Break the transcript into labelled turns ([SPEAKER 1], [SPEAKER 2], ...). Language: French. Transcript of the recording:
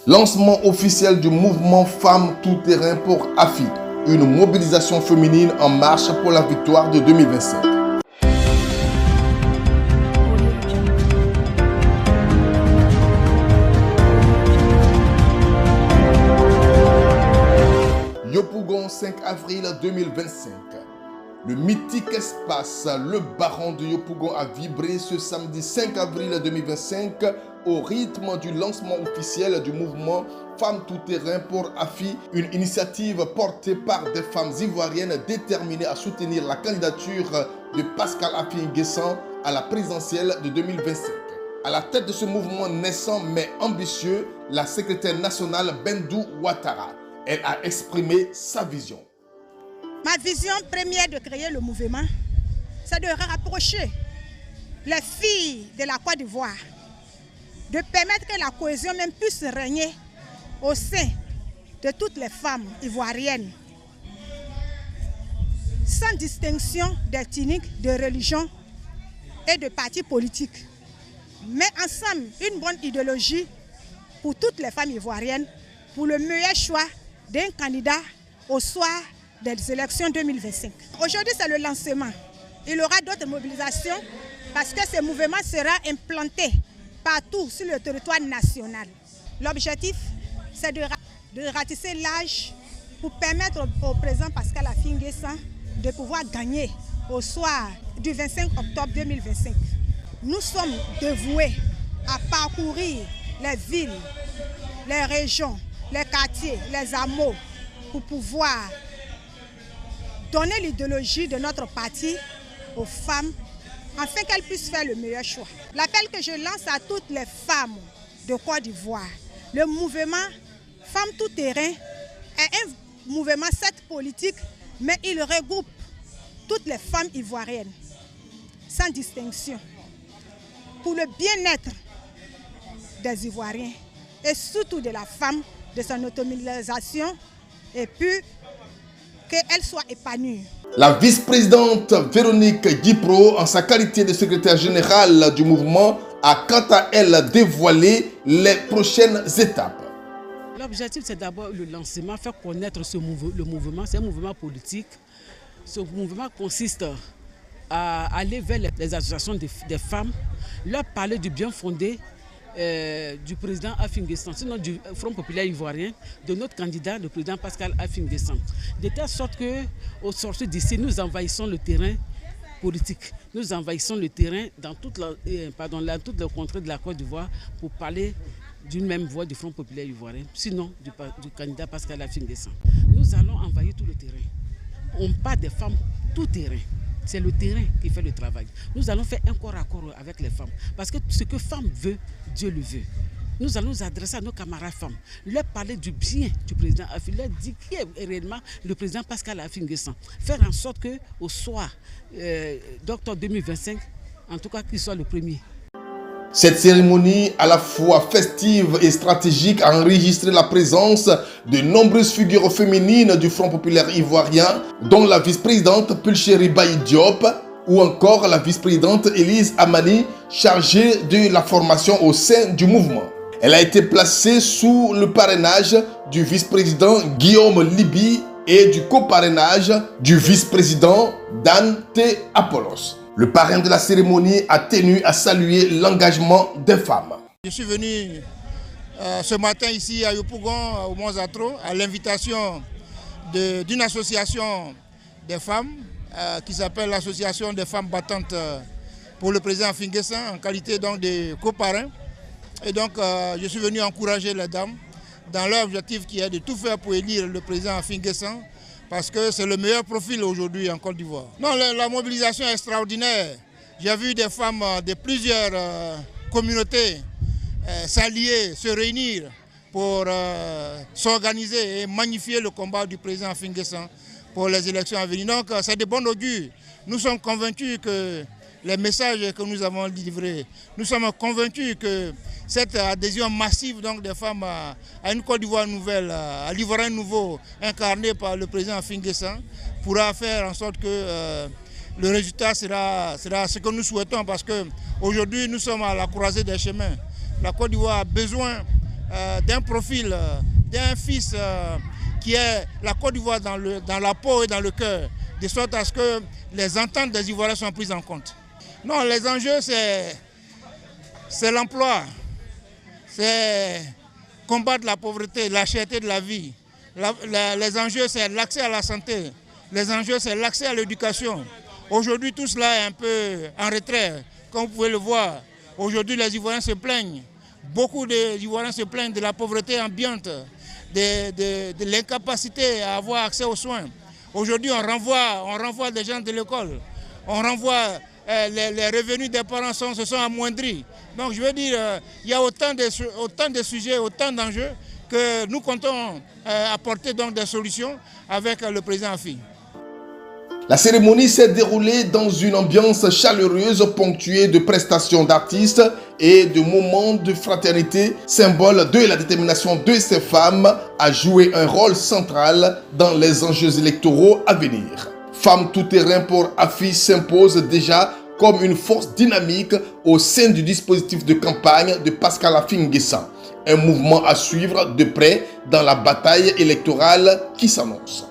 [SPEAKER 1] Lancement officiel du mouvement Femmes Tout-Terrain pour AFI, une mobilisation féminine en marche pour la victoire de 2025. Yopougon, 5 avril 2025. Le mythique espace Le Baron de Yopougon a vibré ce samedi 5 avril 2025 au rythme du lancement officiel du mouvement Femmes Tout-Terrain pour AFI, une initiative portée par des femmes ivoiriennes déterminées à soutenir la candidature de Pascal Affi N'Guessan à la présidentielle de 2025. À la tête de ce mouvement naissant mais ambitieux, la secrétaire nationale Bendou Ouattara. Elle a exprimé sa vision.
[SPEAKER 2] Ma vision première de créer le mouvement, c'est de rapprocher les filles de la Côte d'Ivoire, de permettre que la cohésion même puisse régner au sein de toutes les femmes ivoiriennes, sans distinction d'ethnique, de religion et de partis politiques. Mais ensemble, une bonne idéologie pour toutes les femmes ivoiriennes, pour le meilleur choix d'un candidat au soir des élections 2025. Aujourd'hui, c'est le lancement. Il y aura d'autres mobilisations parce que ce mouvement sera implanté partout sur le territoire national. L'objectif, c'est de ratisser l'âge pour permettre au président Pascal Affi N'Guessan de pouvoir gagner au soir du 25 octobre 2025. Nous sommes dévoués à parcourir les villes, les régions, les quartiers, les hameaux pour pouvoir donner l'idéologie de notre parti aux femmes afin qu'elles puissent faire le meilleur choix. L'appel que je lance à toutes les femmes de Côte d'Ivoire, le mouvement Femmes Tout-Terrain est un mouvement certes politique, mais il regroupe toutes les femmes ivoiriennes, sans distinction, pour le bien-être des Ivoiriens et surtout de la femme, de son autonomisation et puis qu'elle soit épanouie.
[SPEAKER 1] La vice-présidente Véronique Guipro, en sa qualité de secrétaire générale du mouvement, a quant à elle dévoilé les prochaines étapes.
[SPEAKER 3] L'objectif, c'est d'abord le lancement, faire connaître le mouvement. C'est un mouvement politique. Ce mouvement consiste à aller vers les associations des femmes, leur parler du bien fondé du président Affi N'Guessan, sinon du Front populaire ivoirien, de notre candidat, le président Pascal Affi N'Guessan. De telle sorte qu'au sortir d'ici, nous envahissons le terrain politique. Nous envahissons le terrain dans toutes les contrées de la Côte d'Ivoire pour parler d'une même voix du Front populaire ivoirien, sinon du candidat Pascal Affi N'Guessan. Nous allons envahir tout le terrain. On parle des femmes tout terrain. C'est le terrain qui fait le travail. Nous allons faire un corps à corps avec les femmes. Parce que ce que femme veut, Dieu le veut. Nous allons nous adresser à nos camarades femmes, leur parler du bien du président Affi, leur dire qui est réellement le président Pascal Affi N'Guessan. Faire en sorte qu'au soir d'octobre 2025, en tout cas qu'il soit le premier.
[SPEAKER 1] Cette cérémonie, à la fois festive et stratégique, a enregistré la présence de nombreuses figures féminines du Front populaire ivoirien, dont la vice-présidente Pulchéri Baye Diop, ou encore la vice-présidente Élise Amani, chargée de la formation au sein du mouvement. Elle a été placée sous le parrainage du vice-président Guillaume Liby et du coparrainage du vice-président Dante Apollos. Le parrain de la cérémonie a tenu à saluer l'engagement des femmes.
[SPEAKER 4] Je suis venu ce matin ici à Yopougon, au Mont-Zatro, à l'invitation d'une association des femmes qui s'appelle l'Association des femmes battantes pour le président Affi N'Guessan en qualité donc de coparrain. Et donc je suis venu encourager les dames dans leur objectif qui est de tout faire pour élire le président Affi N'Guessan, parce que c'est le meilleur profil aujourd'hui en Côte d'Ivoire. Non, la mobilisation est extraordinaire. J'ai vu des femmes de plusieurs communautés s'allier, se réunir pour s'organiser et magnifier le combat du président Affi N'Guessan pour les élections à venir. Donc c'est de bon augure. Nous sommes convaincus que les messages que nous avons livrés, nous sommes convaincus que cette adhésion massive donc, des femmes à une Côte d'Ivoire nouvelle, à l'Ivoirien nouveau, incarné par le président Affi N'Guessan, pourra faire en sorte que le résultat sera ce que nous souhaitons, parce qu'aujourd'hui nous sommes à la croisée des chemins. La Côte d'Ivoire a besoin d'un profil, d'un fils qui est la Côte d'Ivoire dans la peau et dans le cœur, de sorte à ce que les ententes des Ivoiriens soient prises en compte. Non, les enjeux, c'est l'emploi, c'est combattre la pauvreté, la cherté de la vie. Les enjeux, c'est l'accès à la santé. Les enjeux, c'est l'accès à l'éducation. Aujourd'hui, tout cela est un peu en retrait, comme vous pouvez le voir. Aujourd'hui, les Ivoiriens se plaignent. Beaucoup d'Ivoiriens se plaignent de la pauvreté ambiante, de l'incapacité à avoir accès aux soins. Aujourd'hui, on renvoie des gens de l'école. On renvoie, les revenus des parents se sont amoindris. Donc, je veux dire, il y a autant de sujets, autant d'enjeux que nous comptons apporter donc des solutions avec le président Afi.
[SPEAKER 1] La cérémonie s'est déroulée dans une ambiance chaleureuse ponctuée de prestations d'artistes et de moments de fraternité, symbole de la détermination de ces femmes à jouer un rôle central dans les enjeux électoraux à venir. Femme tout-terrain pour Afi s'impose déjà comme une force dynamique au sein du dispositif de campagne de Pascal Afi N'Guessan. Un mouvement à suivre de près dans la bataille électorale qui s'annonce.